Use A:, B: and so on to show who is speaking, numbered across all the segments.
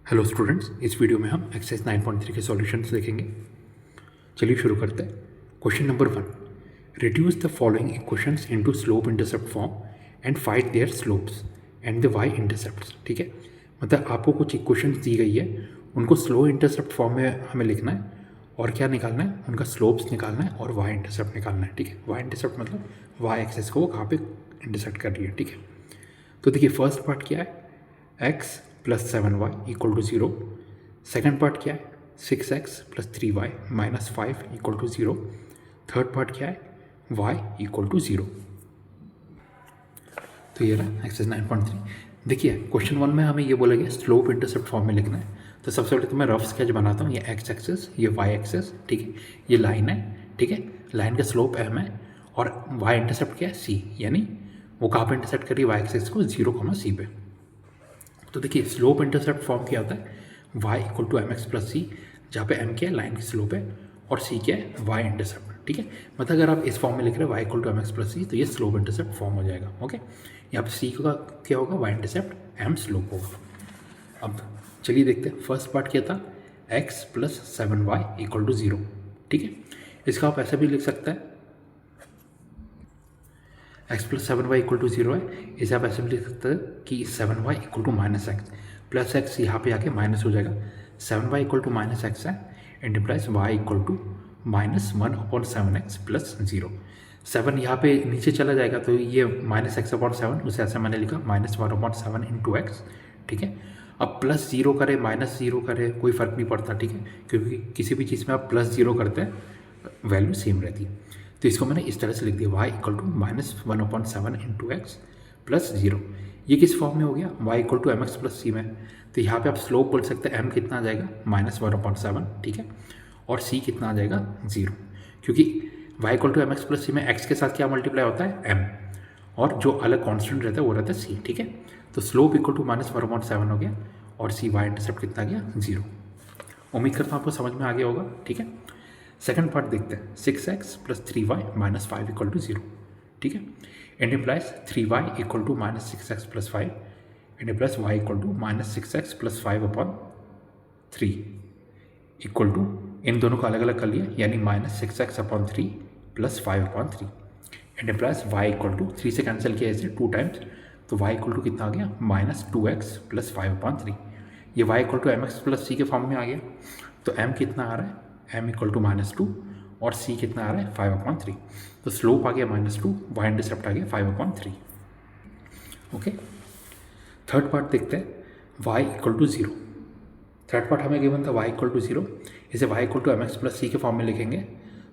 A: Hello students, इस video में हम एक्सरसाइज 9.3 के सॉल्यूशंस देखेंगे। चलिए शुरू करते हैं। Question number 1, reduce the following equations into slope intercept form and find their slopes and the y intercepts. ठीक है, मतलब आपको कुछ इक्वेशंस दी गई है, उनको स्लो इंटरसेप्ट फॉर्म में हमें लिखना है और क्या निकालना है, उनका स्लोप्स निकालना है और वाई इंटरसेप्ट निकालना है। ठीक है, वाई इंटरसेप्ट मतलब वाई एक्सेस को वो कहाँ पे इंटरसेप्ट कर रही है। ठीक है, तो देखिए फर्स्ट पार्ट क्या है, x plus 7y equal to 0। Second part क्या है, 6x plus 3y minus 5 equal to 0। Third part क्या है, y इक्वल टू 0। तो ये रहा एक्सरसाइज 9.3। देखिए क्वेश्चन 1 में हमें ये बोला गया स्लोप इंटरसेप्ट फॉर्म में लिखना है। तो सबसे पहले तो मैं रफ स्केच बनाता हूँ। ये x एक्सेस, ये y एक्सेस, ठीक है, ये लाइन है। ठीक है, लाइन का स्लोप m है और y इंटरसेप्ट क्या है, c, यानी वो कहाँ पे इंटरसेप्ट करिए y एक्सेस को 0, c पे। तो देखिए स्लोप इंटरसेप्ट फॉर्म क्या होता है, y equal to m x plus c, जहाँ पे m क्या है, लाइन की स्लोप है, और c क्या है, y इंटरसेप्ट। ठीक है, मतलब अगर आप इस फॉर्म में लिख रहे हैं y equal to m x plus c, तो ये स्लोप इंटरसेप्ट फॉर्म हो जाएगा। ओके, यहाँ पे c का क्या होगा, y इंटरसेप्ट, m स्लोप होगा। अब चलिए देखते हैं, फर्स्ट पार्ट क्या था, x plus 7y equal to 0। ठीक है, इसका आप ऐसा भी लिख सकते हैं, x plus 7y equal to 0 है। इसे आप ऐसे भी लिख सकते हैं कि 7y equal to minus x, plus x यहाँ पे आके माइनस हो जाएगा। 7y equal to minus x है, implies y equal to minus 1/7x plus 0। 7 यहाँ पे नीचे चला जाएगा, तो ये माइनस x/7, उसे ऐसा मैंने लिखा माइनस 1/7 इंटू एक्स। ठीक है, अब प्लस 0 करे माइनस 0 करे कोई फ़र्क नहीं पड़ता। ठीक है, क्योंकि किसी भी चीज़ में आप प्लस 0 करते हैं वैल्यू सेम रहती है। तो इसको मैंने इस तरह से लिख दिया, y equal to minus 1/7 into x plus 0। ये किस फॉर्म में हो गया, y equal to m x plus c में। तो यहाँ पे आप स्लोप बोल सकते हैं, m कितना आ जाएगा, माइनस 1/7। ठीक है, और c कितना आ जाएगा, 0, क्योंकि y equal to m x plus c में x के साथ क्या मल्टीप्लाई होता है, m, और जो अलग कॉन्स्टेंट रहता है वो रहता है c। ठीक है, तो स्लोप इक्वल टू माइनस 1/7 हो गया और c y इंटरसेप्ट कितना गया, 0। उम्मीद करता हूँ आपको समझ में आ गया होगा। ठीक है, सेकंड पार्ट देखते हैं, 6x plus 3y minus 5 equal to 0। ठीक है, it implies 3y equal to minus 6x plus 5, it implies y equal to minus 6x plus 5/3 equal to, इन दोनों को अलग अलग कर लिया, यानी minus 6x/3 plus 5/3। It implies y equal to, 3 से कैंसिल किया इसे 2 टाइम्स, तो y इक्वल टू कितना आ गया, माइनस 2x प्लस 5/3। ये y equal to m x plus c के फॉर्म में आ गया। तो m कितना आ रहा है, m इक्वल टू -2 और c कितना आ रहा है, 5/3। तो स्लोप आ गया -2, y इंटरसेप्ट आ गया 5/3। ओके, थर्ड पार्ट देखते हैं, y equal to 0। Third part हमें गिवन था y इक्वल टू 0, इसे y equal to m x plus c के फॉर्म में लिखेंगे।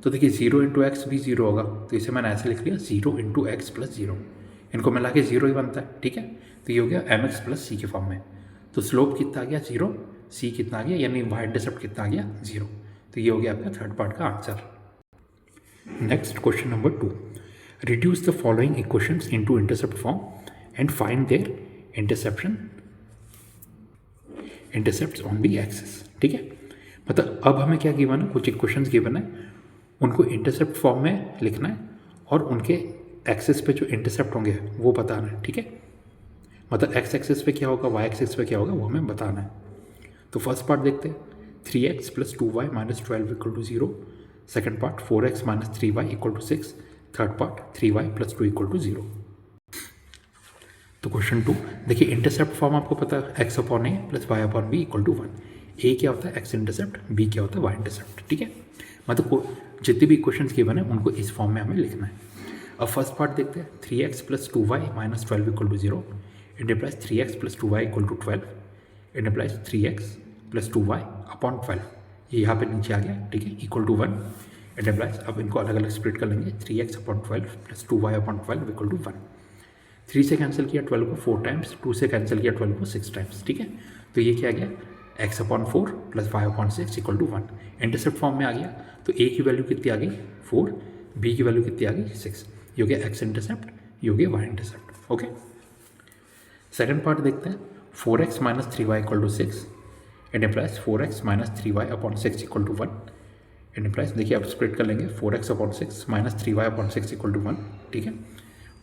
A: तो देखिए 0 इंटू एक्स भी 0 होगा, तो इसे मैंने ऐसे लिख लिया 0 इंटू एक्स प्लस 0, इनको मिला के 0 ही बनता है। ठीक है, तो ये हो गया एम एक्स प्लस सी के फॉर्म में। तो स्लोप कितना आ गया, 0, c कितना आ गया, यानी y इंटरसेप्ट कितना आ गया, 0। तो ये हो गया आपका थर्ड पार्ट का answer. Next question number 2, reduce the following equations into intercept form and find their intercepts on the axis. ठीक है, मतलब अब हमें क्या गिवन है, कुछ इक्वेशंस गिवन है, उनको इंटरसेप्ट फॉर्म में लिखना है और उनके एक्सिस पे जो इंटरसेप्ट होंगे वो बताना है। ठीक है, मतलब एक्स एक्सिस पे क्या होगा, वाई एक्सिस पे क्या होगा, वो हमें बताना है। तो फर्स्ट पार्ट देखते हैं, 3x plus 2y minus 12 equal to 0। Second part 4x minus 3y equal to 6। Third part 3y plus 2 equal to 0। तो क्वेश्चन 2 देखिए, इंटरसेप्ट फॉर्म आपको पता है, x/a plus y/b equal to 1। ए क्या होता है, x इंटरसेप्ट, b क्या होता है, y इंटरसेप्ट। ठीक है, मतलब जितने भी इक्वेशंस गिवन है उनको इस फॉर्म में हमें लिखना है। अब फर्स्ट पार्ट देखते हैं, 3x plus 2y minus 12 equal to 0। It implies 3x plus 2y equal to 12। It implies 3x plus 2y upon 12, ये यहाँ पे नीचे आ गया। ठीक है, इक्वल टू 1। इट इम्प्लाइज, अब इनको अलग अलग स्प्लिट कर लेंगे, 3x upon 12 plus 2y upon 12 equal to 1। 3 से कैंसिल किया 12 को 4 टाइम्स, 2 से कैंसिल किया 12 को 6 टाइम्स। ठीक है, तो ये क्या आ गया, x/4 plus y/6 equal to 1। Intercept form में आ गया, तो a की वैल्यू कितनी आ गई, 4, b की वैल्यू कितनी आ गई, 6। ये हो गया x इंटरसेप्ट, ये हो गया y intercept. Okay, second part देखते हैं, 4x minus 3y equal to 6। It implies 4x minus 3y upon 6 equal to 1। It implies, देखिए अब स्प्लिट कर लेंगे, 4x upon 6 minus 3y upon 6 equal to 1। ठीक है,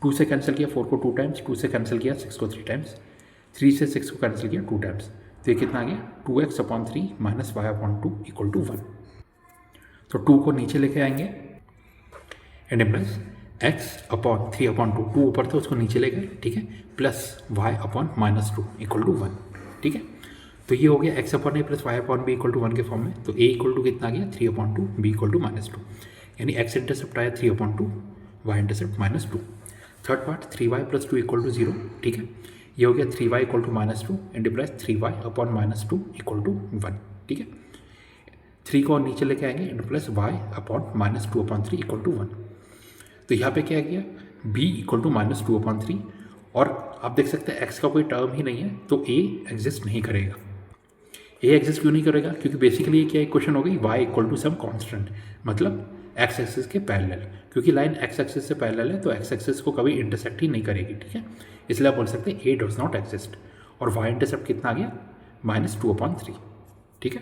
A: 2 से कैंसिल किया 4 को 2 टाइम्स, 2 से कैंसिल किया 6 को 3 टाइम्स, 3 से 6 को कैंसिल किया 2 टाइम्स, तो ये कितना आ गया 2x/3 minus y/2 equal to 1। तो 2 को नीचे लेके आएंगे एंड इम्प्लाइज x/3/2, 2 ऊपर था उसको नीचे ले गए, ठीक है, प्लस y/-2 इक्वल टू 1, ठीक है। तो ये हो गया x/a plus y/b equal to 1 के फॉर्म में। तो a इक्वल टू कितना आ गया 3/2, b इक्वल टू -2, यानी x इंटरसेप्ट आया 3/2, y intercept -2। Third part 3y plus 2 equal to 0, ठीक है, ये हो गया 3y equal to -2 and plus 3y/-2 equal to 1, ठीक है। 3 को नीचे लेके आएंगे and plus y/-2/3 equal to 1। तो यहाँ पे क्या गया b इक्वल टू -2/3 और आप देख सकते हैं x का कोई टर्म ही नहीं है तो a एग्जिस्ट नहीं करेगा। a एग्जिस्ट क्यों नहीं करेगा? क्योंकि बेसिकली ये क्या इक्वेशन हो गई y equal to some constant, मतलब x एक्सिस के पैरेलल, क्योंकि लाइन x एक्सिस से पैरेलल है तो x एक्सिस को कभी इंटरसेक्ट ही नहीं करेगी, ठीक है। इसलिए आप बोल सकते हैं a डज नॉट एग्जिस्ट। और y इंटरसेप्ट कितना आ गया -2/3, ठीक है।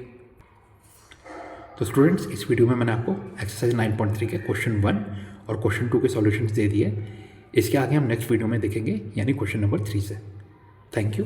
A: तो स्टूडेंट्स इस वीडियो में मैंने आपको एक्सरसाइज 9.3 के क्वेश्चन 1 और क्वेश्चन 2 के सॉल्यूशंस दे दिए। इसके आगे हम नेक्स्ट वीडियो में देखेंगे, यानी क्वेश्चन नंबर 3 से। Thank you.